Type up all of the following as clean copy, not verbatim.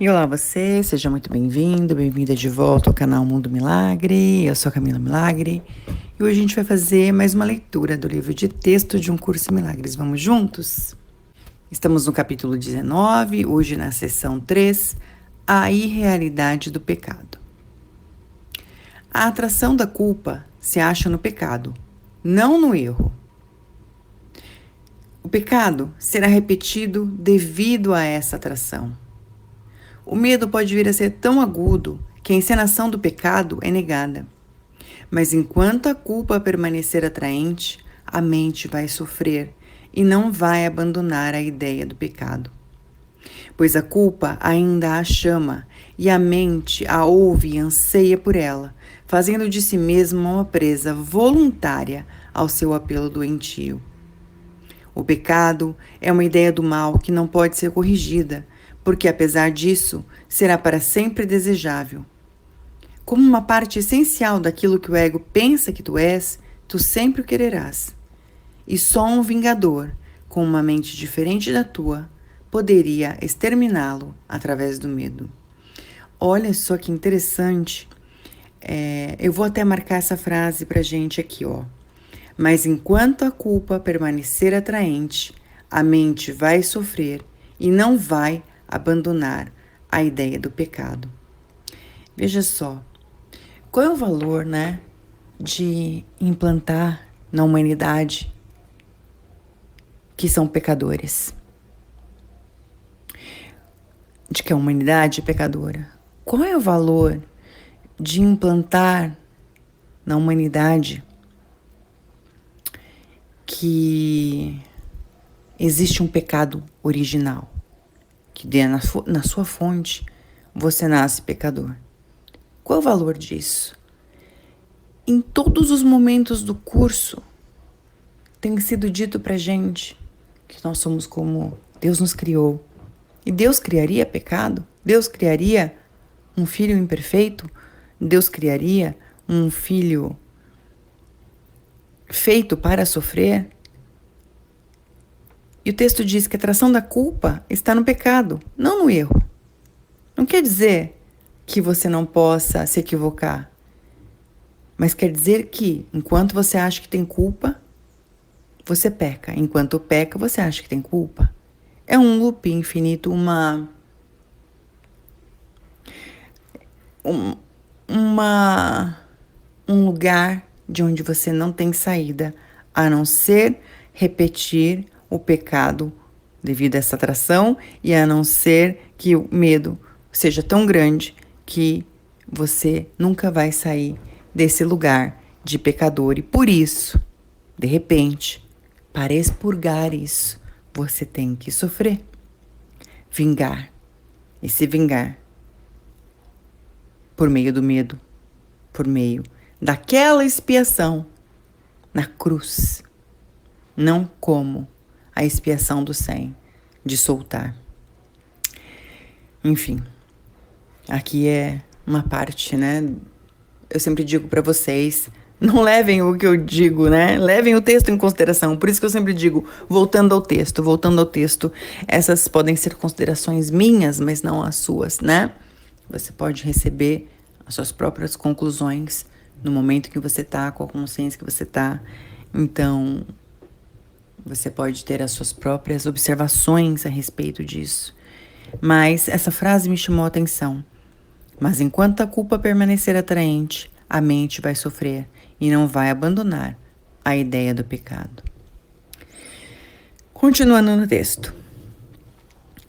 E olá você, seja muito bem-vindo, bem-vinda de volta ao canal Mundo Milagre. Eu sou a Camila Milagre e hoje a gente vai fazer mais uma leitura do livro de texto de Um Curso em Milagres. Vamos juntos? Estamos no capítulo 19, hoje na seção 3, a irrealidade do pecado. A atração da culpa se acha no pecado, não no erro. O pecado será repetido devido a essa atração. O medo pode vir a ser tão agudo que a encenação do pecado é negada. Mas enquanto a culpa permanecer atraente, a mente vai sofrer e não vai abandonar a ideia do pecado. Pois a culpa ainda a chama e a mente a ouve e anseia por ela, fazendo de si mesma uma presa voluntária ao seu apelo doentio. O pecado é uma ideia do mal que não pode ser corrigida, porque apesar disso, será para sempre desejável. Como uma parte essencial daquilo que o ego pensa que tu és, tu sempre o quererás. E só um vingador, com uma mente diferente da tua, poderia exterminá-lo através do medo. Olha só que interessante. Eu vou até marcar essa frase pra gente aqui, ó. Mas enquanto a culpa permanecer atraente, a mente vai sofrer e não vai abandonar a ideia do pecado. Veja só, qual é o valor, de implantar na humanidade que são pecadores? De que a humanidade é pecadora? Qual é o valor de implantar na humanidade que existe um pecado original? Que na sua fonte você nasce pecador. Qual é o valor disso? Em todos os momentos do curso tem sido dito pra gente que nós somos como Deus nos criou. E Deus criaria pecado? Deus criaria um filho imperfeito? Deus criaria um filho feito para sofrer? E o texto diz que a atração da culpa está no pecado, não no erro. Não quer dizer que você não possa se equivocar, mas quer dizer que, enquanto você acha que tem culpa, você peca. Enquanto peca, você acha que tem culpa. É um loop infinito, um lugar de onde você não tem saída, a não ser repetir o pecado devido a essa atração e a não ser que o medo seja tão grande que você nunca vai sair desse lugar de pecador. E por isso, de repente, para expurgar isso, você tem que sofrer, vingar e se vingar por meio do medo, por meio daquela expiação na cruz, não como a expiação do 100, de soltar. Enfim, aqui é uma parte, Eu sempre digo para vocês, não levem o que eu digo, Levem o texto em consideração. Por isso que eu sempre digo, voltando ao texto. Essas podem ser considerações minhas, mas não as suas, Você pode receber as suas próprias conclusões no momento que você tá, com a consciência que você tá. Então, você pode ter as suas próprias observações a respeito disso. Mas essa frase me chamou a atenção. Mas enquanto a culpa permanecer atraente, a mente vai sofrer e não vai abandonar a ideia do pecado. Continuando no texto.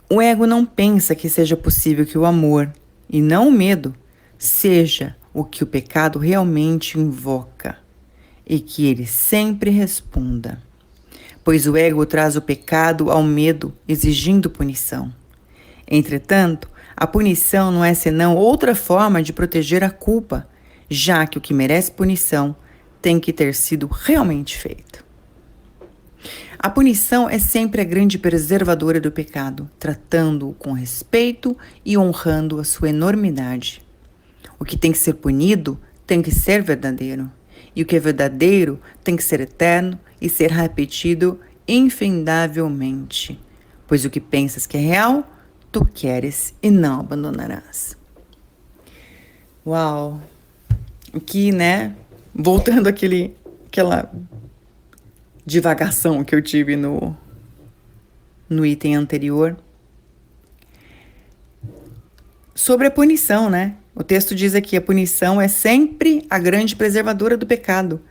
O ego não pensa que seja possível que o amor, e não o medo, seja o que o pecado realmente invoca e que ele sempre responda. Pois o ego traz o pecado ao medo, exigindo punição. Entretanto, a punição não é senão outra forma de proteger a culpa, já que o que merece punição tem que ter sido realmente feito. A punição é sempre a grande preservadora do pecado, tratando-o com respeito e honrando a sua enormidade. O que tem que ser punido tem que ser verdadeiro, e o que é verdadeiro tem que ser eterno e ser repetido infindavelmente, pois o que pensas que é real, tu queres e não abandonarás. Uau! Aqui, né? Voltando aquela divagação que eu tive no item anterior. Sobre a punição, né? O texto diz aqui, a punição é sempre a grande preservadora do pecado,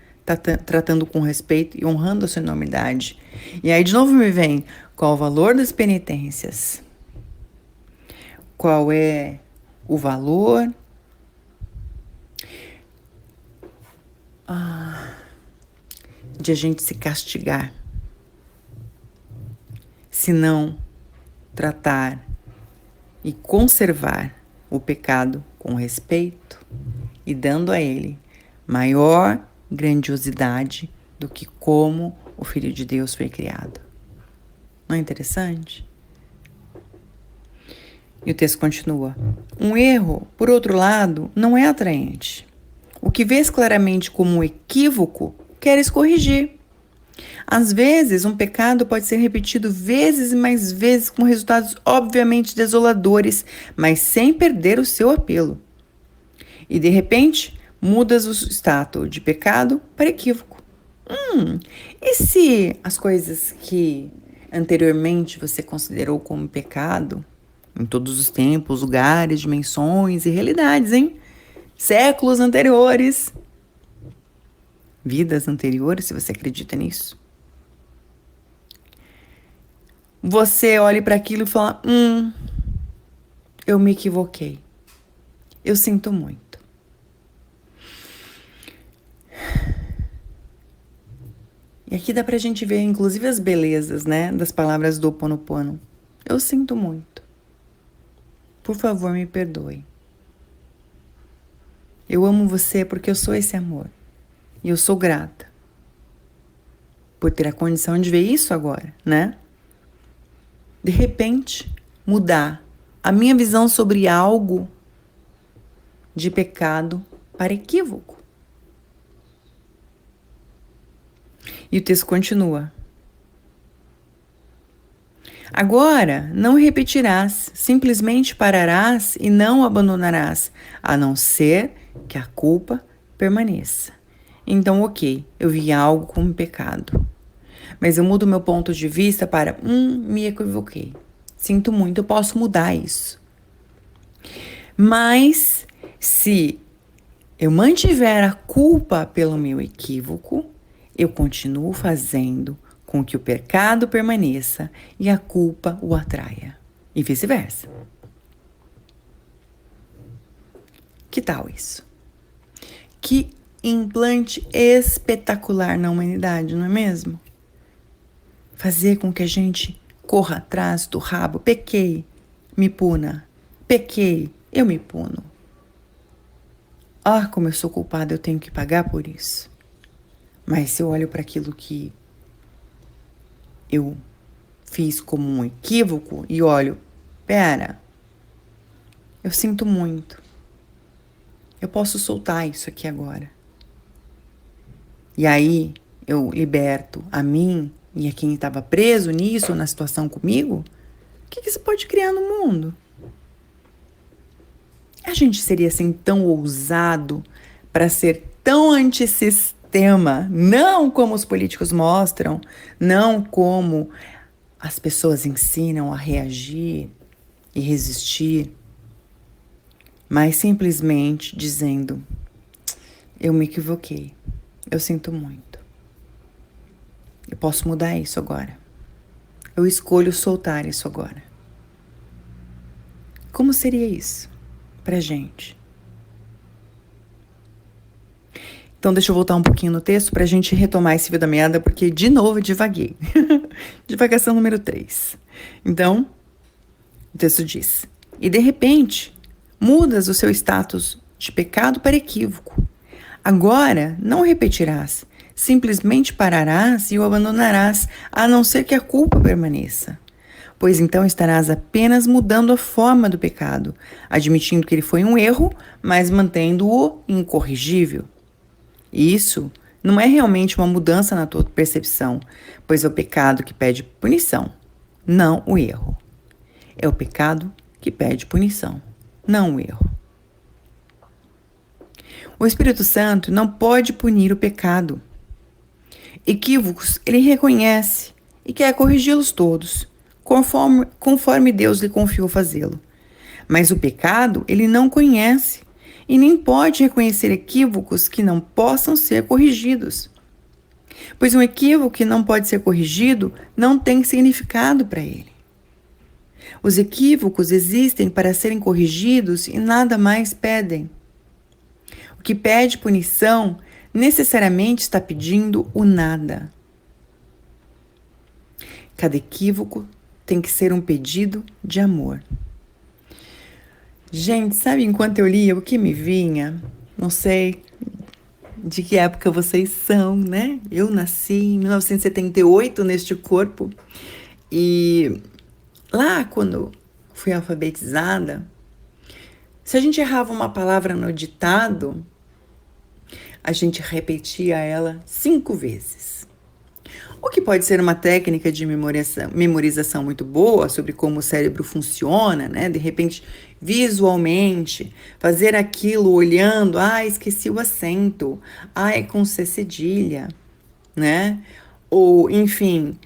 tratando com respeito e honrando a sua enormidade. E aí de novo me vem, qual o valor das penitências? Qual é o valor de a gente se castigar, se não tratar e conservar o pecado com respeito e dando a ele maior grandiosidade do que como o Filho de Deus foi criado. Não é interessante? E o texto continua. Um erro, por outro lado, não é atraente. O que vês claramente como um equívoco, queres corrigir. Às vezes, um pecado pode ser repetido vezes e mais vezes com resultados obviamente desoladores, mas sem perder o seu apelo. E, de repente, mudas o status de pecado para equívoco. E se as coisas que anteriormente você considerou como pecado, em todos os tempos, lugares, dimensões e realidades, hein? Séculos anteriores, vidas anteriores, se você acredita nisso. Você olha para aquilo e fala, eu me equivoquei. Eu sinto muito. E aqui dá pra gente ver, inclusive, as belezas, né, das palavras do Ho Oponopono. Eu sinto muito. Por favor, me perdoe. Eu amo você porque eu sou esse amor. E eu sou grata por ter a condição de ver isso agora, né? De repente, mudar a minha visão sobre algo de pecado para equívoco. E o texto continua. Agora, não repetirás, simplesmente pararás e não abandonarás, a não ser que a culpa permaneça. Então, ok, eu vi algo como pecado, mas eu mudo meu ponto de vista para, me equivoquei. Sinto muito, eu posso mudar isso. Mas, se eu mantiver a culpa pelo meu equívoco, eu continuo fazendo com que o pecado permaneça e a culpa o atraia. E vice-versa. Que tal isso? Que implante espetacular na humanidade, não é mesmo? Fazer com que a gente corra atrás do rabo. Pequei, me puna. Pequei, eu me puno. Como eu sou culpada, eu tenho que pagar por isso. Mas se eu olho para aquilo que eu fiz como um equívoco e olho, pera, eu sinto muito. Eu posso soltar isso aqui agora. E aí eu liberto a mim e a quem estava preso nisso, na situação comigo. O que isso pode criar no mundo? A gente seria assim tão ousado para ser tão antissistema, não como os políticos mostram, não como as pessoas ensinam a reagir e resistir, mas simplesmente dizendo, eu me equivoquei, eu sinto muito. Eu posso mudar isso agora. Eu escolho soltar isso agora. Como seria isso pra gente? Então, deixa eu voltar um pouquinho no texto pra gente retomar esse fio da meada, porque, de novo, eu divaguei. Divagação número 3. Então, o texto diz, e de repente, mudas o seu status de pecado para equívoco. Agora, não repetirás, simplesmente pararás e o abandonarás, a não ser que a culpa permaneça. Pois então estarás apenas mudando a forma do pecado, admitindo que ele foi um erro, mas mantendo-o incorrigível. Isso não é realmente uma mudança na tua percepção, pois é o pecado que pede punição, não o erro. É o pecado que pede punição, não o erro. O Espírito Santo não pode punir o pecado. Equívocos ele reconhece e quer corrigi-los todos, conforme Deus lhe confiou fazê-lo. Mas o pecado ele não conhece e nem pode reconhecer equívocos que não possam ser corrigidos. Pois um equívoco que não pode ser corrigido não tem significado para ele. Os equívocos existem para serem corrigidos e nada mais pedem. O que pede punição necessariamente está pedindo o nada. Cada equívoco tem que ser um pedido de amor. Gente, sabe, enquanto eu lia, o que me vinha? Não sei de que época vocês são, né? Eu nasci em 1978 neste corpo e lá quando fui alfabetizada, se a gente errava uma palavra no ditado, a gente repetia ela 5 vezes. O que pode ser uma técnica de memorização muito boa sobre como o cérebro funciona, né? De repente, visualmente, fazer aquilo olhando, esqueci o acento, é com C cedilha, né? Ou, enfim,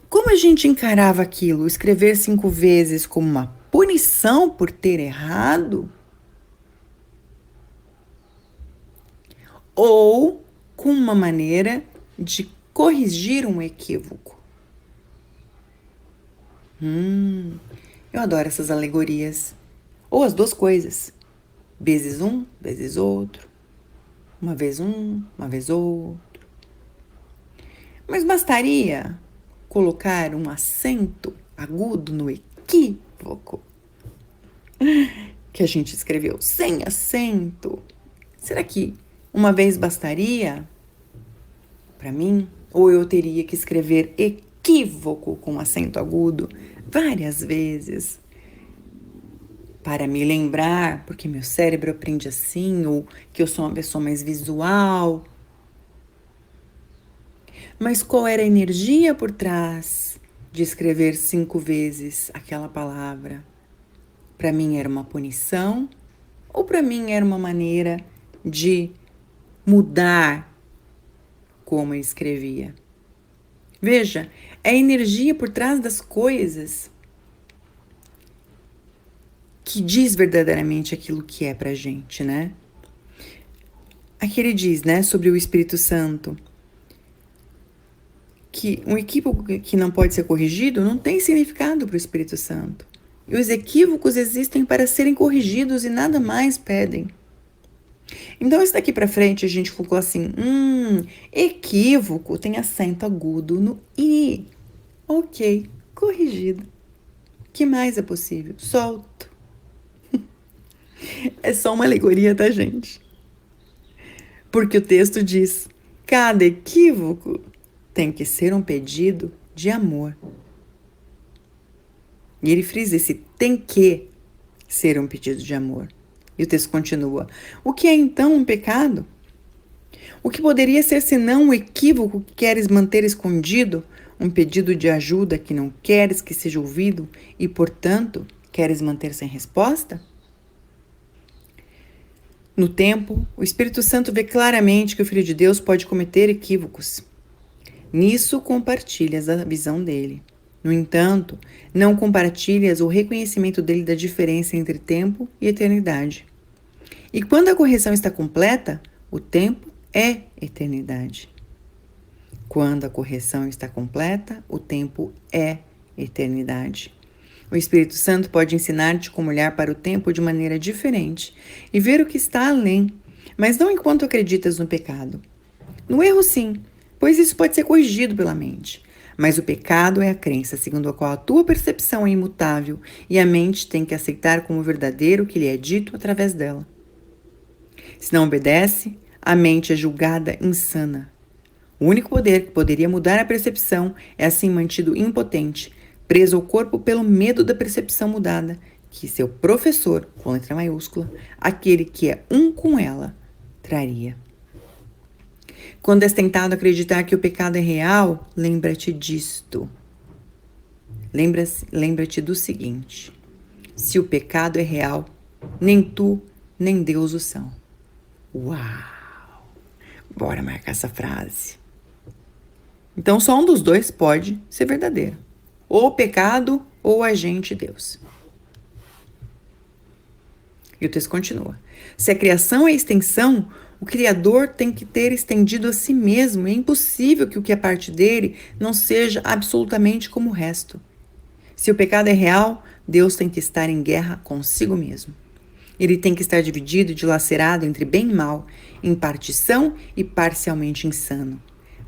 como a gente encarava aquilo? Escrever 5 vezes como uma punição por ter errado? Ou com uma maneira de corrigir um equívoco? Eu adoro essas alegorias. Ou as duas coisas. Vezes um, vezes outro. Uma vez um, uma vez outro. Mas bastaria colocar um acento agudo no equívoco que a gente escreveu sem acento. Será que uma vez bastaria para mim? Ou eu teria que escrever equívoco com acento agudo várias vezes para me lembrar, porque meu cérebro aprende assim, ou que eu sou uma pessoa mais visual? Mas qual era a energia por trás de escrever 5 vezes aquela palavra? Para mim era uma punição ou para mim era uma maneira de mudar como eu escrevia? Veja, é a energia por trás das coisas que diz verdadeiramente aquilo que é pra gente, né? Aqui ele diz, né, sobre o Espírito Santo, que um equívoco que não pode ser corrigido não tem significado para o Espírito Santo. E os equívocos existem para serem corrigidos e nada mais pedem. Então, isso daqui para frente a gente colocou assim, equívoco tem acento agudo no I. Ok, corrigido. Que mais é possível? Solto. É só uma alegoria, tá, gente? Porque o texto diz, cada equívoco tem que ser um pedido de amor. E ele frisa esse tem que ser um pedido de amor. E o texto continua, o que é então um pecado? O que poderia ser senão um equívoco que queres manter escondido, um pedido de ajuda que não queres que seja ouvido e, portanto, queres manter sem resposta? No tempo, o Espírito Santo vê claramente que o Filho de Deus pode cometer equívocos. Nisso compartilhas a visão dele. No entanto, não compartilhas o reconhecimento dele da diferença entre tempo e eternidade. E quando a correção está completa, o tempo é eternidade. Quando a correção está completa, o tempo é eternidade. O Espírito Santo pode ensinar-te como olhar para o tempo de maneira diferente e ver o que está além, mas não enquanto acreditas no pecado. No erro, sim, pois isso pode ser corrigido pela mente. Mas o pecado é a crença segundo a qual a tua percepção é imutável e a mente tem que aceitar como verdadeiro o que lhe é dito através dela. Se não obedece, a mente é julgada insana. O único poder que poderia mudar a percepção é assim mantido impotente, preso ao corpo pelo medo da percepção mudada, que seu professor, com letra maiúscula, aquele que é um com ela, traria. Quando és tentado a acreditar que o pecado é real, lembra-te disto. Lembra-te do seguinte: se o pecado é real, nem tu, nem Deus o são. Uau! Bora marcar essa frase. Então, só um dos dois pode ser verdadeiro. Ou o pecado, ou o agente Deus. E o texto continua. Se a criação é extensão, o Criador tem que ter estendido a si mesmo. É impossível que o que é parte dele não seja absolutamente como o resto. Se o pecado é real, Deus tem que estar em guerra consigo mesmo. Ele tem que estar dividido e dilacerado entre bem e mal, em partição e parcialmente insano,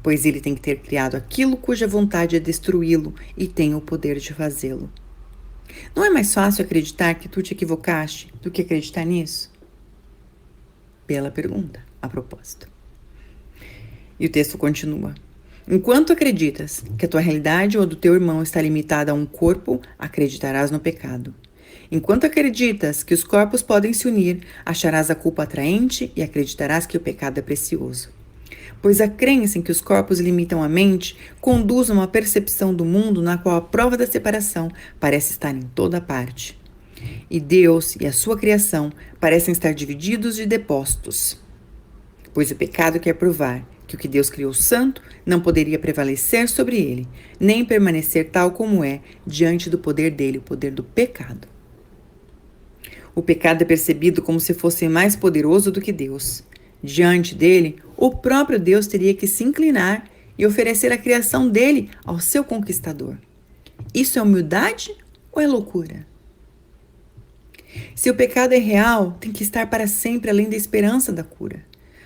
pois ele tem que ter criado aquilo cuja vontade é destruí-lo e tem o poder de fazê-lo. Não é mais fácil acreditar que tu te equivocaste do que acreditar nisso? Bela pergunta, a propósito. E o texto continua. Enquanto acreditas que a tua realidade ou a do teu irmão está limitada a um corpo, acreditarás no pecado. Enquanto acreditas que os corpos podem se unir, acharás a culpa atraente e acreditarás que o pecado é precioso. Pois a crença em que os corpos limitam a mente conduz a uma percepção do mundo na qual a prova da separação parece estar em toda parte. E Deus e a sua criação parecem estar divididos e depostos. Pois o pecado quer provar que o que Deus criou santo não poderia prevalecer sobre ele, nem permanecer tal como é diante do poder dele, o poder do pecado. O pecado é percebido como se fosse mais poderoso do que Deus. Diante dele, o próprio Deus teria que se inclinar e oferecer a criação dele ao seu conquistador. Isso é humildade ou é loucura? Se o pecado é real, tem que estar para sempre além da esperança da cura,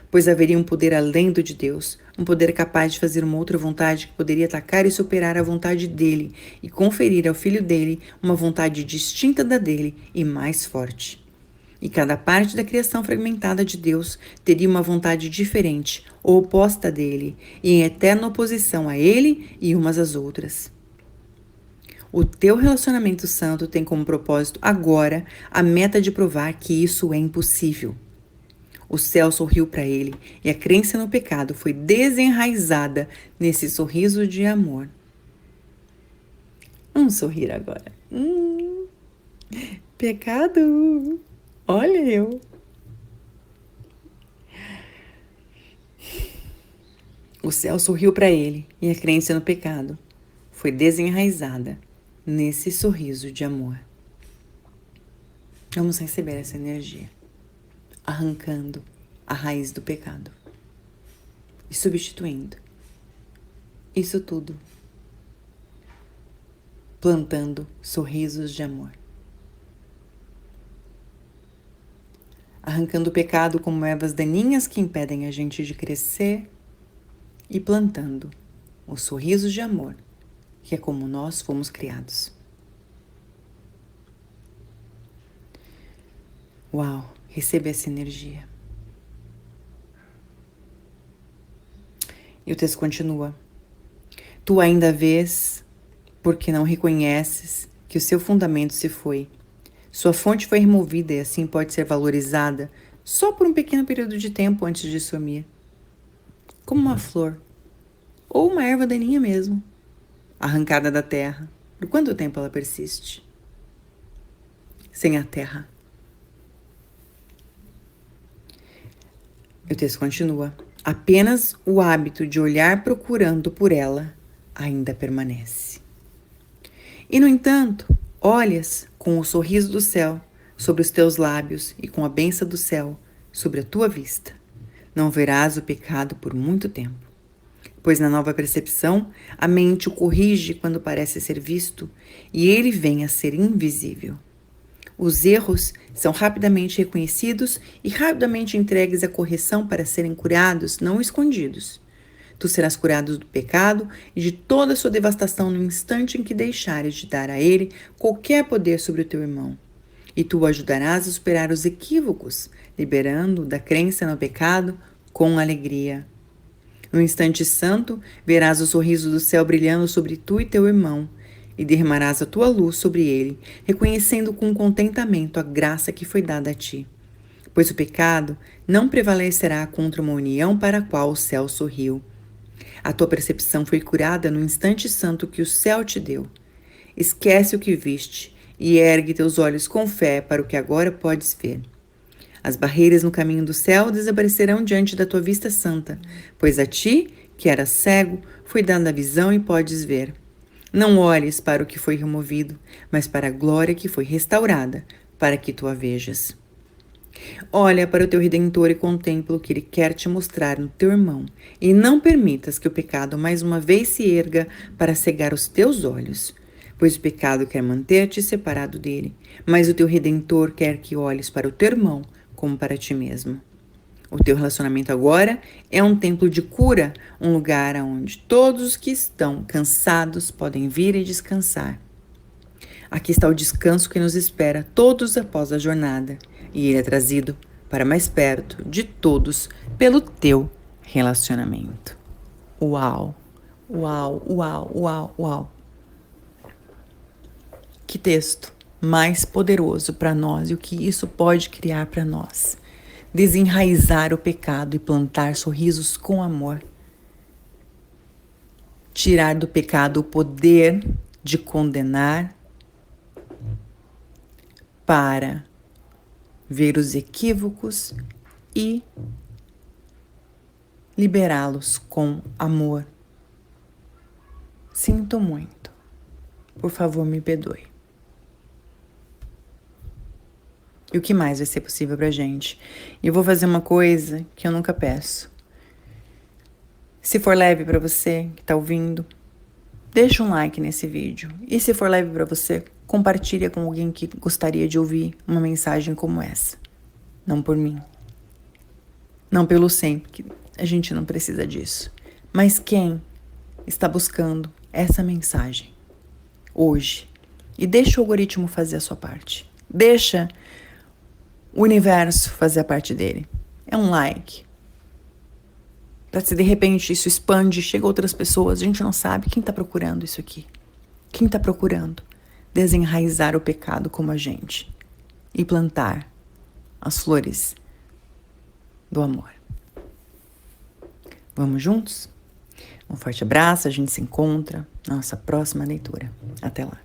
pois haveria um poder além do de Deus, um poder capaz de fazer uma outra vontade que poderia atacar e superar a vontade dele e conferir ao filho dele uma vontade distinta da dele e mais forte. E cada parte da criação fragmentada de Deus teria uma vontade diferente, ou oposta dele, e em eterna oposição a ele e umas às outras. O teu relacionamento santo tem como propósito agora a meta de provar que isso é impossível. O céu sorriu para ele e a crença no pecado foi desenraizada nesse sorriso de amor. Vamos sorrir agora. Pecado! Olha eu! O céu sorriu para ele e a crença no pecado foi desenraizada nesse sorriso de amor. Vamos receber essa energia, arrancando a raiz do pecado e substituindo isso tudo, plantando sorrisos de amor. Arrancando o pecado como ervas daninhas que impedem a gente de crescer e plantando os sorrisos de amor, que é como nós fomos criados. Uau, receba essa energia. E o texto continua. Tu ainda vês, porque não reconheces que o seu fundamento se foi. Sua fonte foi removida e assim pode ser valorizada só por um pequeno período de tempo antes de sumir. Como uma flor, ou uma erva daninha mesmo, arrancada da terra. Por quanto tempo ela persiste? Sem a terra. O texto continua. Apenas o hábito de olhar procurando por ela ainda permanece. E, no entanto, olhas com o sorriso do céu sobre os teus lábios e com a bênção do céu sobre a tua vista. Não verás o pecado por muito tempo, pois na nova percepção a mente o corrige quando parece ser visto e ele vem a ser invisível. Os erros são rapidamente reconhecidos e rapidamente entregues à correção para serem curados, não escondidos. Tu serás curado do pecado e de toda a sua devastação no instante em que deixares de dar a ele qualquer poder sobre o teu irmão. E tu o ajudarás a superar os equívocos, liberando da crença no pecado com alegria. No instante santo, verás o sorriso do céu brilhando sobre tu e teu irmão, e derramarás a tua luz sobre ele, reconhecendo com contentamento a graça que foi dada a ti. Pois o pecado não prevalecerá contra uma união para a qual o céu sorriu. A tua percepção foi curada no instante santo que o céu te deu. Esquece o que viste e ergue teus olhos com fé para o que agora podes ver. As barreiras no caminho do céu desaparecerão diante da tua vista santa, pois a ti, que eras cego, foi dada a visão e podes ver. Não olhes para o que foi removido, mas para a glória que foi restaurada, para que tu a vejas. Olha para o teu Redentor e contempla o que ele quer te mostrar no teu irmão, e não permitas que o pecado mais uma vez se erga para cegar os teus olhos, pois o pecado quer manter-te separado dele, mas o teu Redentor quer que olhes para o teu irmão como para ti mesmo. O teu relacionamento agora é um templo de cura, um lugar onde todos os que estão cansados podem vir e descansar. Aqui está o descanso que nos espera todos após a jornada, e ele é trazido para mais perto de todos pelo teu relacionamento. Uau, uau, uau, uau, uau. Que texto mais poderoso para nós e o que isso pode criar para nós. Desenraizar o pecado e plantar sorrisos com amor. Tirar do pecado o poder de condenar para ver os equívocos e liberá-los com amor. Sinto muito. Por favor, me perdoe. E o que mais vai ser possível pra gente? E eu vou fazer uma coisa que eu nunca peço. Se for leve pra você que tá ouvindo, deixa um like nesse vídeo. E se for leve pra você, compartilha com alguém que gostaria de ouvir uma mensagem como essa. Não por mim. Não pelo sempre, que a gente não precisa disso. Mas quem está buscando essa mensagem hoje? E deixa o algoritmo fazer a sua parte. Deixa o universo fazer a parte dele. É um like. Para se de repente isso expande, chega a outras pessoas, a gente não sabe quem está procurando isso aqui. Quem está procurando desenraizar o pecado como a gente e plantar as flores do amor. Vamos juntos? Um forte abraço, a gente se encontra na nossa próxima leitura. Até lá.